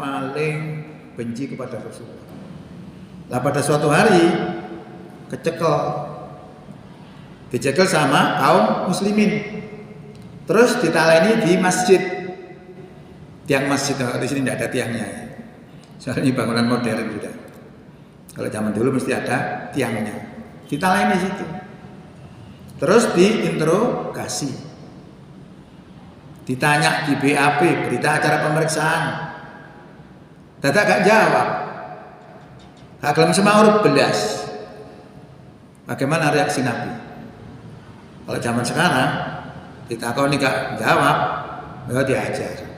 paling benci kepada Rasulullah. Lah pada suatu hari dicekel sama kaum muslimin, terus ditaleni di masjid. Tiang masjid, di sini tidak ada tiangnya, soalnya ini bangunan modern sudah. Kalau zaman dulu mesti ada tiangnya. Ditaleni di situ, terus diinterogasi, ditanya di BAP, berita acara pemeriksaan. Dadak gak jawab, gak gelem semaur belas. Bagaimana reaksi Nabi? Kalau zaman sekarang ditakoni gak jawab, ya diajar.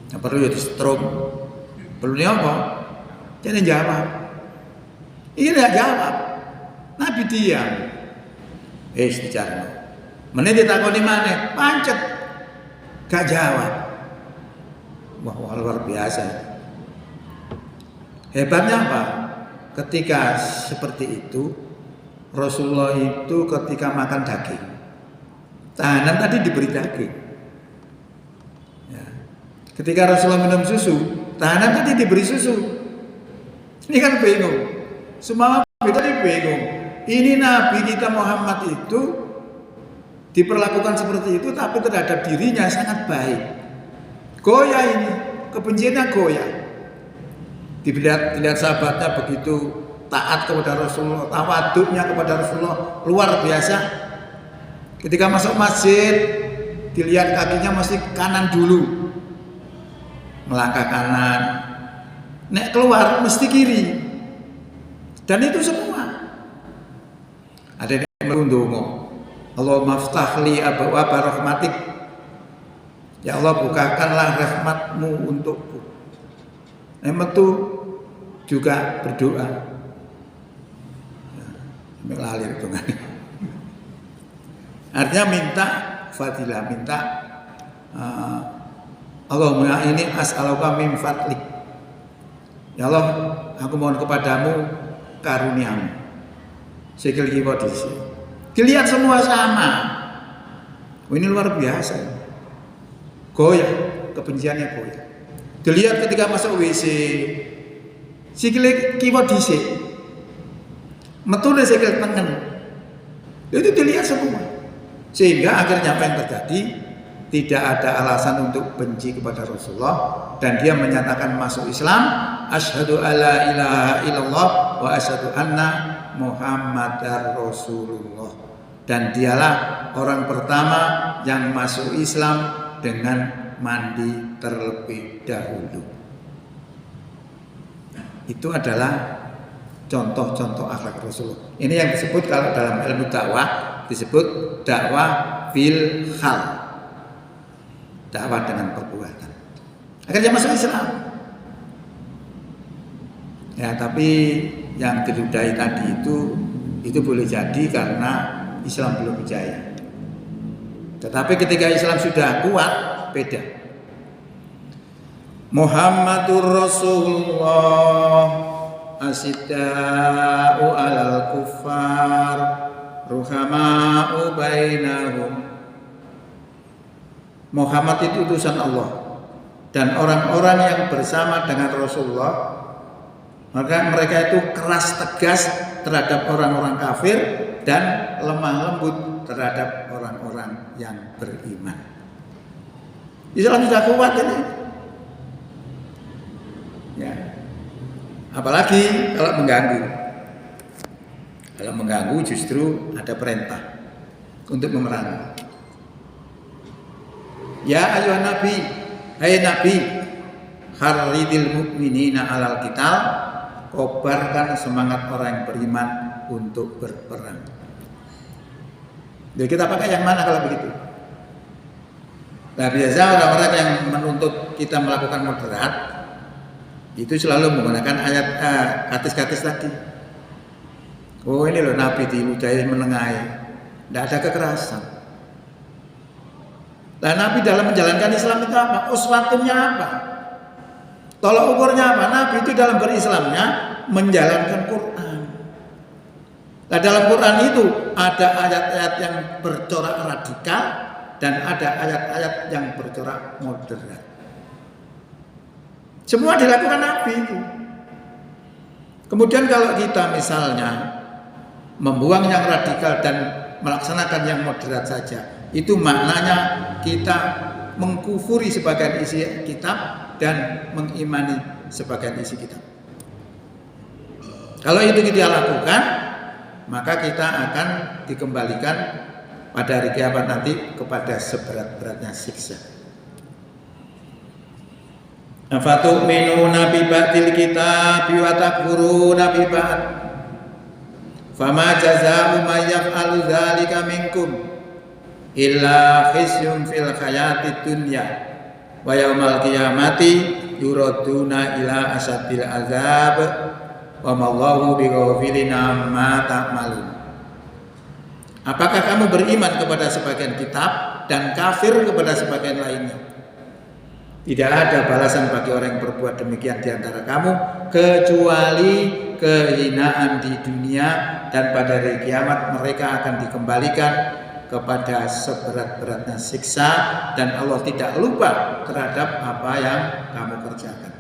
Yang perlu ya di strom. Perlu ini apa? Jangan jawab. Ini gak jawab. Nabi diam. Dijarno. Menit ditakoni mana? Pancet. Gak jawab. Wah, luar biasa. Hebatnya apa? Ketika seperti itu, Rasulullah itu ketika makan daging, tahanan tadi diberi daging. Ya. Ketika Rasulullah minum susu, tahanan tadi diberi susu. Ini kan bingung. Semua tadi bingung. Ini Nabi kita Muhammad itu diperlakukan seperti itu, tapi terhadap dirinya sangat baik. Goyah ini, kebenciannya goyah. Dilihat sahabatnya begitu taat kepada Rasulullah, tawaduknya kepada Rasulullah luar biasa. Ketika masuk masjid, dilihat kakinya mesti kanan dulu, melangkah kanan. Nek keluar mesti kiri. Dan itu semua. Ada yang merundungo. Allahumma ftahli abwaaba rahmatik. Ya Allah, bukakanlah rahmatmu untukku. Itu juga berdoa. Melalir itu kan. Artinya minta fadilah, minta Allahumma ini as'aluka min fadlik. Ya Allah, aku mohon kepadamu karuniamu. Sikil kiwa disi. Dilihat semua sama. Ini luar biasa. Goyah, kebenciannya goyah. Dilihat ketika masuk WC, sikil kiwa disi. Metune sikil tengen. Itu dilihat semua. Sehingga akhirnya apa yang terjadi? Tidak ada alasan untuk benci kepada Rasulullah, dan dia menyatakan masuk Islam, asyhadu alla ilaha illallah wa asyhadu anna Muhammadar Rasulullah. Dan dialah orang pertama yang masuk Islam dengan mandi terlebih dahulu. Itu adalah contoh-contoh akhlak Rasulullah. Ini yang disebut kalau dalam ilmu dakwah disebut dakwah bil hal. Dakwah dengan perbuatan. Akhirnya masuk Islam. Ya, tapi yang diludahi tadi itu boleh jadi karena Islam belum berjaya. Tetapi ketika Islam sudah kuat, beda. Muhammadur Rasulullah asidda'u alal kuffar ruhama'u bainahum. Muhammad itu utusan Allah, dan orang-orang yang bersama dengan Rasulullah, maka mereka itu keras tegas terhadap orang-orang kafir dan lemah lembut terhadap orang-orang yang beriman. Islam sudah kuat ini. Ya. Apalagi kalau mengganggu. Kalau mengganggu justru ada perintah untuk memerangi. Ya ayuhan nabi, hai nabi, harridil mu'minina alal qital, kobarkan semangat orang yang beriman untuk berperang. Jadi kita pakai yang mana kalau begitu? Nah, biasa orang-orang yang menuntut kita melakukan moderat itu selalu menggunakan ayat hadis-hadis tadi. Oh, ini loh Nabi diludahi menengahi, tidak ada kekerasan. Nah, Nabi dalam menjalankan Islam itu apa? Uswatnya apa? Tolak ukurnya apa? Nabi itu dalam berislamnya menjalankan Quran. Nah, dalam Quran itu ada ayat-ayat yang bercorak radikal dan ada ayat-ayat yang bercorak moderat. Semua dilakukan Nabi itu. Kemudian kalau kita misalnya membuang yang radikal dan melaksanakan yang moderat saja, itu maknanya kita mengkufuri sebagian isi kitab dan mengimani sebagian isi kitab. Kalau itu kita lakukan, maka kita akan dikembalikan pada hari kiamat nanti kepada seberat-beratnya siksa. Afatu'minuna bi ba'dil kitabi wa takfuruna bi ba'd. Fama jazaa'u may yaf'alu dzalika minkum illa khizyun fil hayatid dunya wa yaumal qiyamati yuraduna ila asadil azab wa mallahu bighafilin amma ta'malun. Apakah kamu beriman kepada sebagian kitab dan kafir kepada sebagian lainnya? Tidak ada balasan bagi orang yang berbuat demikian di antara kamu kecuali kehinaan di dunia, dan pada hari kiamat mereka akan dikembalikan kepada seberat-beratnya siksa, dan Allah tidak lupa terhadap apa yang kamu kerjakan.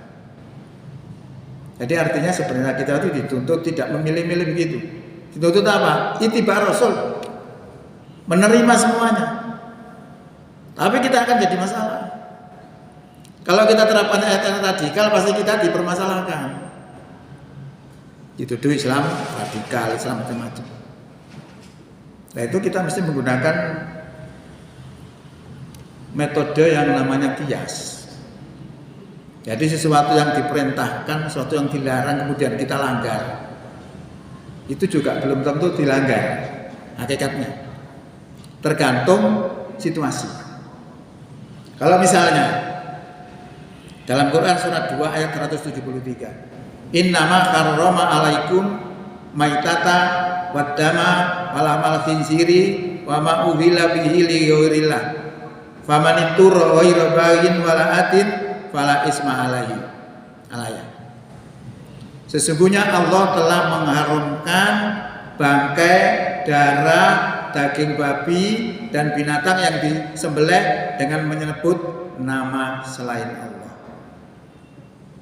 Jadi artinya sebenarnya kita itu dituntut tidak memilih-milih begitu. Dituntut apa? Ittiba Rasul, menerima semuanya. Tapi kita akan jadi masalah. Kalau kita terapkan ayat-ayat radikal, pasti kita dipermasalahkan. Dituduh Islam radikal, Islam macam-macam. Nah itu kita mesti menggunakan metode yang namanya qiyas. Jadi sesuatu yang diperintahkan, sesuatu yang dilarang kemudian kita langgar, itu juga belum tentu dilanggar hakikatnya. Tergantung situasi. Kalau misalnya dalam Quran surat 2 ayat 173, innama harrama alaikum maitata waddama walamal khinziri wa ma uhilla bihi li ghairillah faman ittara ghairu baghin wala atin fala isma alaihi. Sesungguhnya Allah telah mengharumkan bangkai, darah, daging babi dan binatang yang disembelih dengan menyebut nama selain Allah.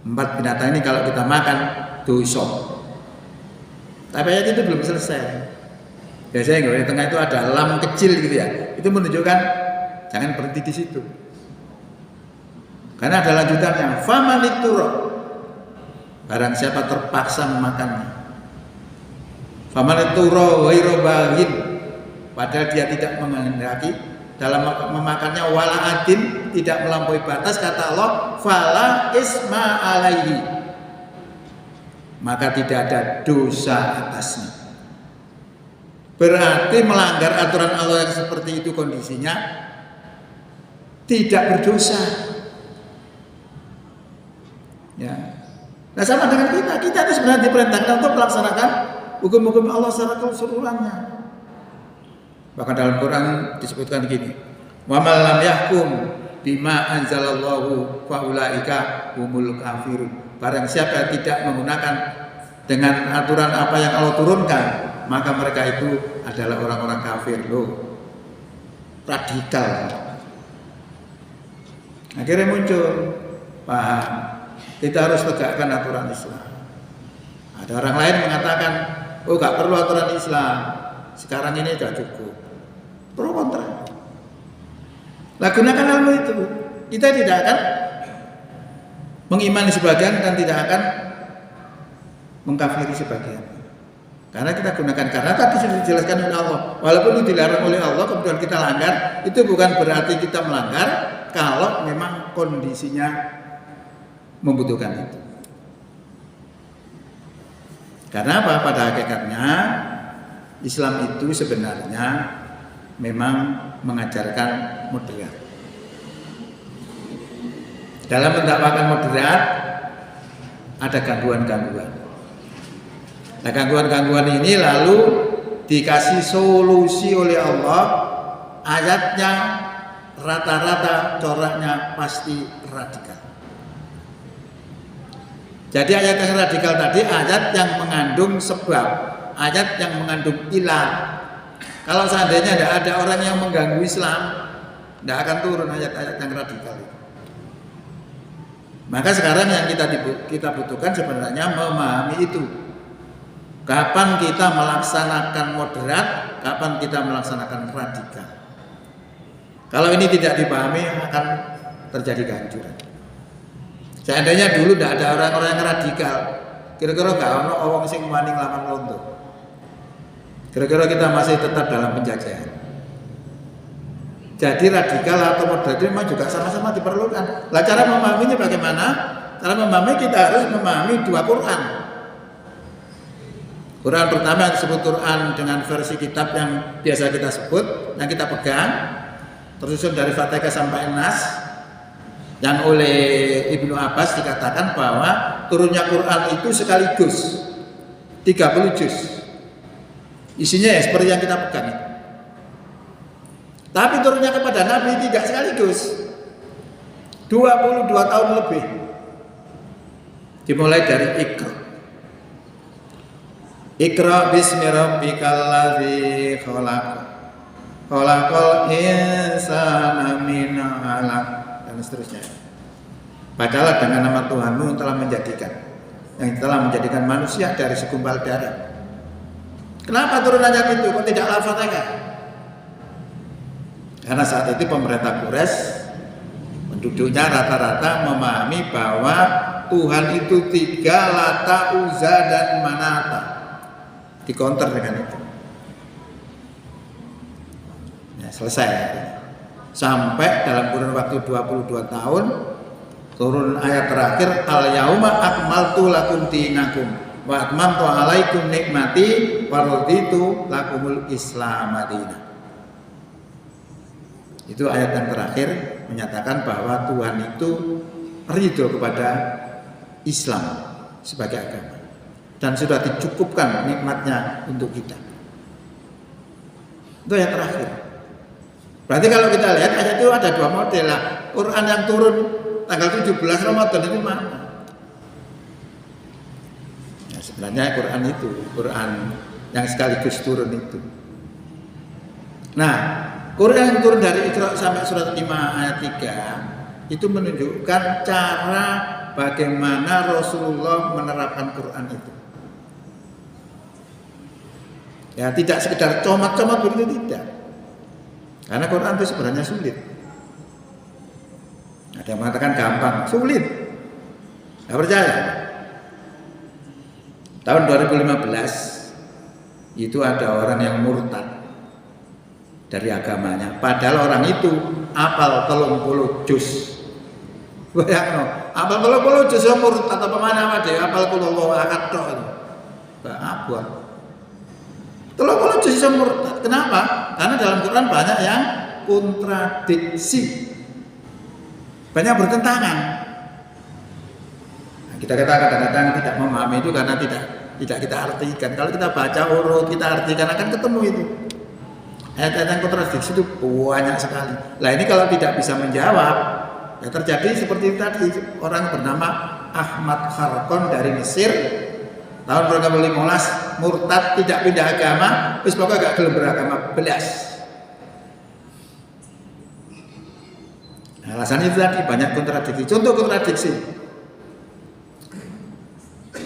4 binatang ini kalau kita makan dosa. Tapi ayat itu belum selesai. Biasanya di tengah itu ada lam kecil gitu ya. Itu menunjukkan jangan berhenti di situ. Karena ada lanjutannya. Famanitura, barang siapa terpaksa memakannya. Famanitura ghairu baghin, padahal dia tidak menghendaki dalam memakannya, wala adin, tidak melampaui batas, kata Allah, fala isma alaihi, maka tidak ada dosa atasnya. Berarti melanggar aturan Allah yang seperti itu kondisinya tidak berdosa. Ya. Nah sama dengan kita itu sebenarnya diperintahkan untuk melaksanakan hukum-hukum Allah secara keseluruhannya. Bahkan dalam Quran disebutkan begini, wa man lam yahkum bima anzalallahu fa ulaika humul kafirun. Barang siapa yang tidak menggunakan dengan aturan apa yang Allah turunkan, maka mereka itu adalah orang-orang kafir. Loh, radikal. Akhirnya muncul, paham, kita harus tegakkan aturan Islam. Ada orang lain mengatakan, oh gak perlu aturan Islam, sekarang ini sudah cukup. Pro kontra. Nah, gunakan ilmu itu. Kita tidak akan mengimani sebagian dan tidak akan mengkafiri sebagian. Karena kita gunakan, karena tadi sudah dijelaskan oleh Allah. Walaupun itu dilarang oleh Allah, kemudian kita langgar, itu bukan berarti kita melanggar kalau memang kondisinya membutuhkan itu. Karena apa? Pada hakikatnya Islam itu sebenarnya memang mengajarkan moderat. Dalam mendakwakan moderat ada gangguan-gangguan. Nah, gangguan-gangguan ini lalu dikasih solusi oleh Allah. Ayatnya rata-rata coraknya pasti radikal. Jadi ayat yang radikal tadi ayat yang mengandung sebab, ayat yang mengandung ilah. Kalau seandainya tidak ada orang yang mengganggu Islam, tidak akan turun ayat-ayat yang radikal itu. Maka sekarang yang kita butuhkan sebenarnya memahami itu. Kapan kita melaksanakan moderat, kapan kita melaksanakan radikal. Kalau ini tidak dipahami akan terjadi kehancuran. Seandainya dulu tidak ada orang-orang yang radikal, kira-kira gak ono wong sing wani nglawan londo. Kira-kira kita masih tetap dalam penjajahan. Jadi radikal atau moderat itu memang juga sama-sama diperlukan. Lah cara memahaminya bagaimana? Cara memahami kita harus memahami dua Quran. Quran pertama yang disebut Quran dengan versi kitab yang biasa kita sebut, yang kita pegang, tersusun dari Fatihah sampai Nas, yang oleh Ibnu Abbas dikatakan bahwa turunnya Quran itu sekaligus 30 juz. Isinya ya seperti yang kita pegang. Tapi turunnya kepada Nabi tidak sekaligus, 22 tahun lebih. Dimulai dari Iqra bismi rabbikal ladzi khalaq. Khalaqal insana min 'alaq dan seterusnya. Bacalah dengan nama Tuhanmu yang telah menjadikan manusia dari segumpal darah. Kenapa turun ayat itu? Kok tidak Al-Fatihah? Karena saat itu pemerintah Quraisy penduduknya rata-rata memahami bahwa Tuhan itu 3, Lata, Uzza, dan Manata. Dikonter dengan itu. Ya, selesai. Sampai dalam kurun waktu 22 tahun turun ayat terakhir, al-yauma akmaltu lakum dinakum wa atmamtu alaikum nikmati wa raditu lakumul Islam madinah. Itu ayat yang terakhir menyatakan bahwa Tuhan itu ridho kepada Islam sebagai agama dan sudah dicukupkan nikmatnya untuk kita. Itu ayat terakhir. Berarti kalau kita lihat ayat itu ada dua model lah. Quran yang turun tanggal 17 Ramadan itu mana? Ya, sebenarnya Quran itu, Quran yang sekaligus turun itu. Nah, Quran yang turun dari Iqra sampai surat 5 ayat 3 itu menunjukkan cara bagaimana Rasulullah menerapkan Quran itu. Ya, tidak sekedar comot-comot begitu, tidak. Karena Quran itu sebenarnya sulit. Ada yang mengatakan gampang, sulit. Nggak percaya? Tahun 2015 itu ada orang yang murtad dari agamanya. Padahal orang itu apal 30 juz. Bayangno, apal 30 juz murtad apa mana wae, apal kulo akad tok. Mbak Abon. 30 juz murtad. Kenapa? Karena dalam Quran banyak yang kontradiksi. Banyak bertentangan. Nah, kita kadang-kadang tidak memahami itu karena tidak kita artikan. Kalau kita baca urut, kita artikan akan ketemu itu. Ayat-ayat yang kontradiksi itu banyak sekali. Nah ini kalau tidak bisa menjawab, ya terjadi seperti tadi orang bernama Ahmad Kharqon dari Mesir tahun 2015 murtad, tidak pindah agama, terus pokoknya gak gelem beragama belas. Nah, alasannya itu tadi banyak kontradiksi. Contoh kontradiksi.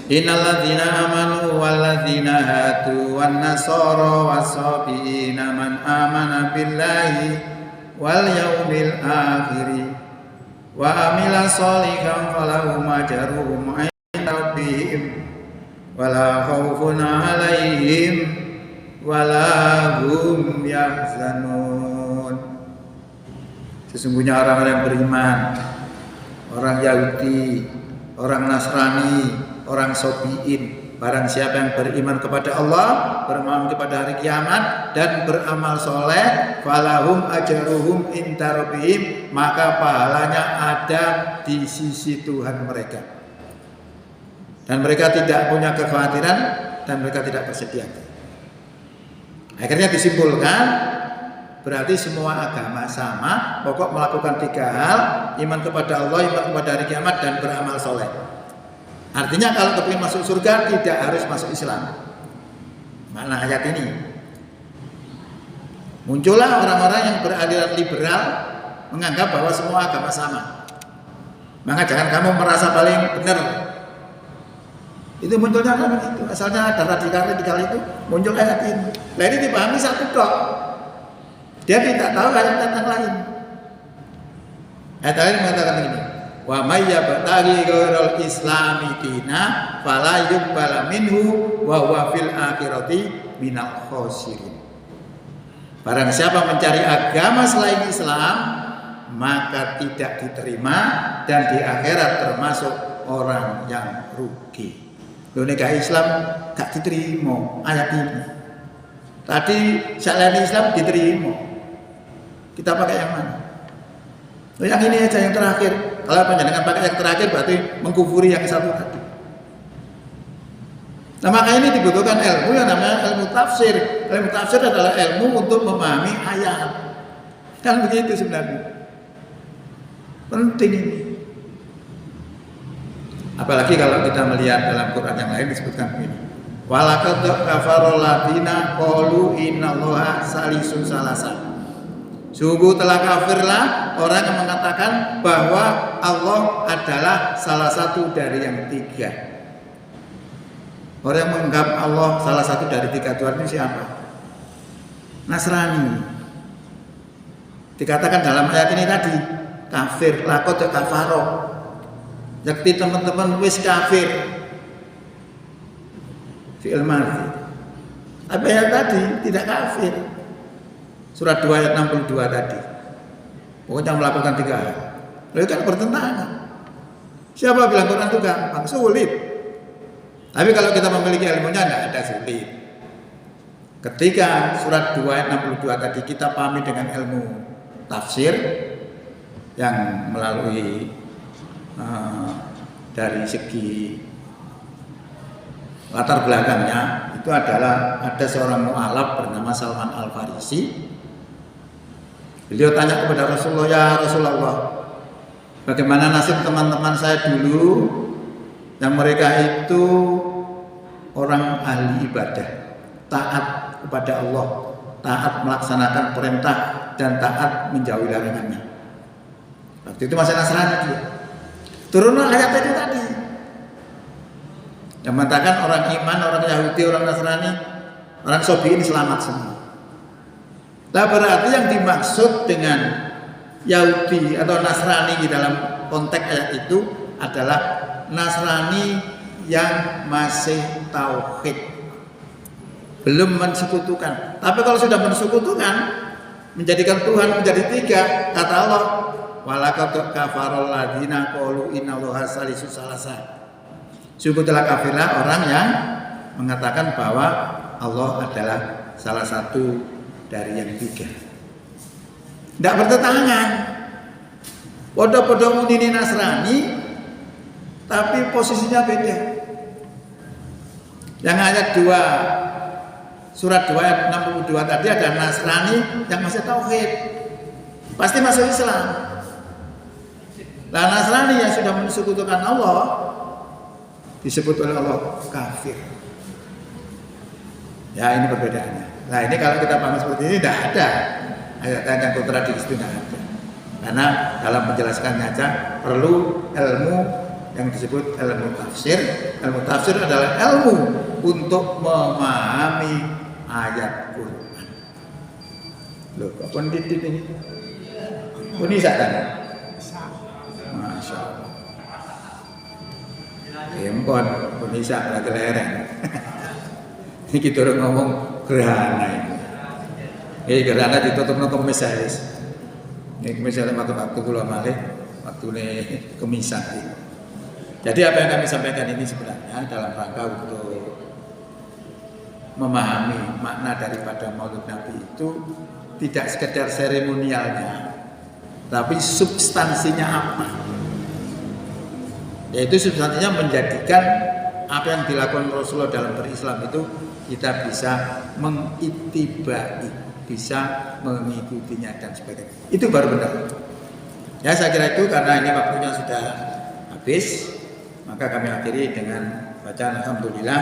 Innal ladzina amanu wal ladzina hadu wan nasara wasabiina man amana billahi wal yaumil akhir wa amila sholihan falahum ajruhum 'inda rabbihim wala khaufun 'alaihim wala hum yahzanun. Sesungguhnya orang-orang yang beriman, orang Yahudi, orang Nasrani, orang Sobiin, barang siapa yang beriman kepada Allah, beriman kepada hari kiamat dan beramal soleh, falahum ajruhum inda rabbihim, maka pahalanya ada di sisi Tuhan mereka. Dan mereka tidak punya kekhawatiran dan mereka tidak bersedih. Akhirnya disimpulkan berarti semua agama sama, pokok melakukan 3 hal, iman kepada Allah, iman kepada hari kiamat dan beramal soleh. Artinya kalau kepingin masuk surga tidak harus masuk Islam. Makna ayat ini. Muncullah orang-orang yang beraliran liberal menganggap bahwa semua agama sama. Maka jangan kamu merasa paling benar. Itu munculnya kan begitu. Asalnya ada radikal itu muncul ayat ini. Nah ini dipahami satu tok. Dia tidak tahu ayat yang lain. Ayat lain mengatakan begini. Wa may yabtaghi ghairal islami dina fala yuqbal minhu wa huwa fil akhirati minal khosirin. Barang siapa mencari agama selain Islam, maka tidak diterima dan di akhirat termasuk orang yang rugi. Loh nek Islam gak diterima ayat ini. Tadi selain Islam diterima. Kita pakai yang mana? Loh yang ini aja yang terakhir. Kalau panjenengan pakai yang terakhir berarti mengkufuri yang satu tadi. Nah maka ini dibutuhkan ilmu yang namanya ilmu tafsir. Ilmu tafsir adalah ilmu untuk memahami ayat. Kan begitu sebenarnya. Penting ini. Apalagi kalau kita melihat dalam Quran yang lain disebutkan begini. Walaqad kafarul ladina qalu innallaha salisun salasa. Sungguh telah kafirlah orang yang mengatakan bahwa Allah adalah salah satu dari yang tiga. Orang yang menganggap Allah salah satu dari tiga Tuhan ini siapa? Nasrani. Dikatakan dalam ayat ini tadi kafir, laqad kafaro. Yakti teman-teman wis kafir. Fi'il madhi. Apa yang tadi tidak kafir. Surat 2 ayat 62 tadi. Pokoknya melakukan tiga hal. Lalu kan bertentangan. Siapa bilang Quran itu gampang? Sulit. Tapi kalau kita memiliki ilmunya tidak ada sulit. Ketika surat 2 ayat 62 tadi kita pahami dengan ilmu tafsir yang melalui dari segi latar belakangnya itu adalah ada seorang mu'alaf bernama Salman Al-Farisi. Beliau tanya kepada Rasulullah, ya Rasulullah, bagaimana nasib teman-teman saya dulu yang mereka itu orang ahli ibadah, taat kepada Allah, taat melaksanakan perintah dan taat menjauhi larangannya. Waktu itu masih Nasrani dia. Turunlah ayat itu tadi yang mengatakan orang iman, orang Yahudi, orang Nasrani, orang Sobiin selamat semua. Nah berarti yang dimaksud dengan Yahudi atau Nasrani di dalam konteks ayat itu adalah Nasrani yang masih tauhid, belum mensekutukan. Tapi kalau sudah mensekutukan, menjadikan Tuhan menjadi tiga, kata Allah, walaqad kafarul ladina qalu innallaha salisu salasa. Sungguh telah kafirlah orang yang mengatakan bahwa Allah adalah salah satu dari yang tiga. Tidak bertentangan. Podo-podo ini Nasrani, tapi posisinya beda. Yang ayat 2 surat 2 ayat 62 tadi ada Nasrani yang masih tauhid, pasti masuk Islam. Nah Nasrani yang sudah mensekutukan Allah disebut oleh Allah kafir. Ya ini perbedaannya. Nah ini kalau kita paham seperti ini tidak ada ayat-ayat yang kontradiksi, itu tidak ada. Karena dalam menjelaskannya aja perlu ilmu yang disebut ilmu tafsir. Ilmu tafsir adalah ilmu untuk memahami ayat Quran. Loh, kok pendidik ini? Ini kan? Masya Allah. Empon, Indonesia lagi lereng. Ini kita udah ngomong gerhana ini. Gerhana ditutup no kemis guys. Ini kemis waktu kula malih, waktu ini kemisan. Jadi apa yang kami sampaikan ini sebenarnya dalam rangka untuk memahami makna daripada Maulid Nabi itu tidak sekedar seremonialnya, tapi substansinya apa? Yaitu substansinya menjadikan apa yang dilakukan Rasulullah dalam berislam itu kita bisa mengitibai, bisa mengikutinya dan sebagainya. Itu baru benar. Ya saya kira itu karena ini waktunya sudah habis, maka kami akhiri dengan bacaan alhamdulillah.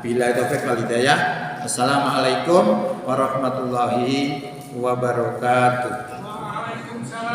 Bila taufik wal hidayah. Assalamualaikum warahmatullahi wabarakatuh.